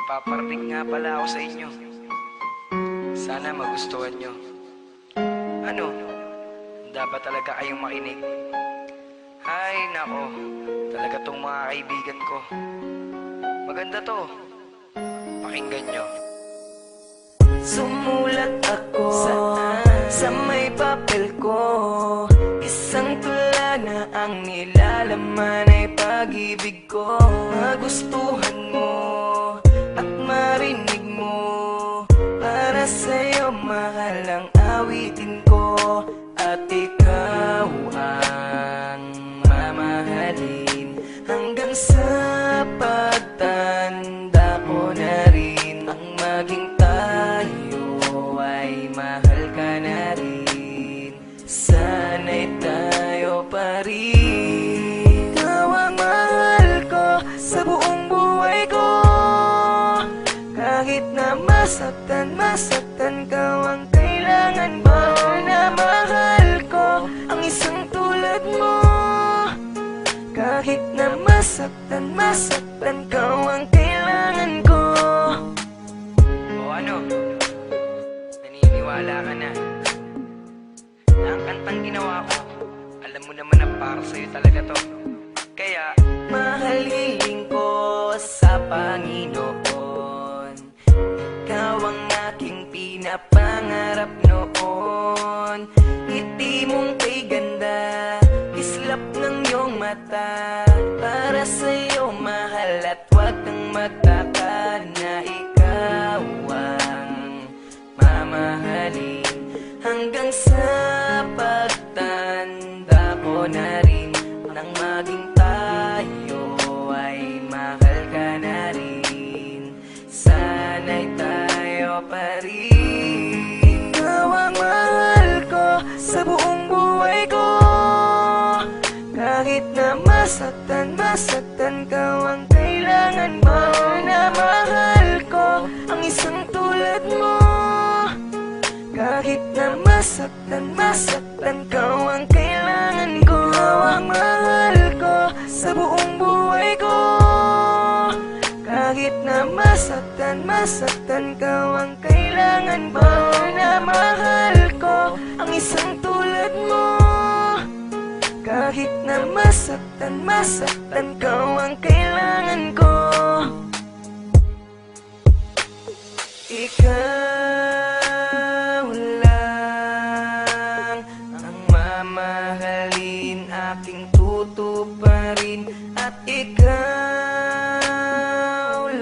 paparating nga pala ako sa inyo. Sana magustuhan nyo. Ano? Dapat talaga kayong makinig. Ay, nako. Talaga tong mga kaibigan ko. Maganda to. Pakinggan nyo. Sumulat ako sa may papel ko. Isang tula na ang nilalaman ay pag-ibig ko. Magustuhan mo at marinig mo. Para sa'yo mahal ang awitin ko. At ikaw ang mamahalin hanggang sa pagtanda ko na rin. Ang maging tayo ay mahal ka na rin. Sana'y tayo pa rin. Ikaw ang mahal ko sa buong buhay ko. Kahit na masaktan ka ang kailangan mo. Na mahal ko ang isang tulad mo. Kahit na masaktan ka ang kailangan ko. O ano? Naniniwala ka na? Na ang kantang ginawa ko, alam mo naman na para sa'yo talaga to. Kaya mahalin ko sa Panginoon. Ikaw ang aking pinapangarap noon. Ngiti mong kay ganda, kislap ng iyong mata. Para sa'yo mahal at huwag kang magtaka na ikaw ang mamahalin hanggang sa pagtanda ko na rin. Nang maging tayo ay mahal ka na rin. Sana'y tayo pa rin. Ikaw ang mahal ko sa buong buhay ko. Kahit na masaktan ka ang kailangan mo. Na mahal ko ang isang tulad mo. Kahit na masaktan ka ang kailangan ko. Ikaw ang mahal ko sa buong buhay ko. Kahit na masaktan ka ang kailangan mo. Na mahal ko ang isang tulad mo. Kahit na masaktan ka ang kailangan ko. Ikaw lang ang mamahalin, aking tutuparin. At ikaw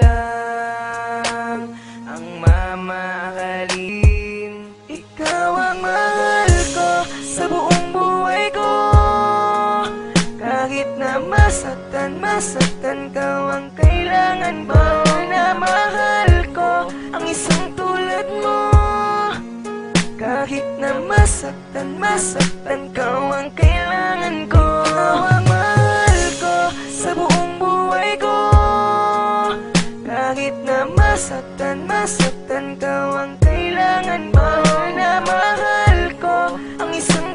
lang ang mamahalin. Ikaw ang mahal ko sa buong buhay ko. Kahit na masaktan ka ang kailangan mo. Na mahal ko ang isang tulad mo. Kahit na masaktan ka ang kailangan ko. Ikaw ang mahal ko sa buong buhay ko. Kahit na masaktan ka ang kailangan mo. Na mahal ko ang isang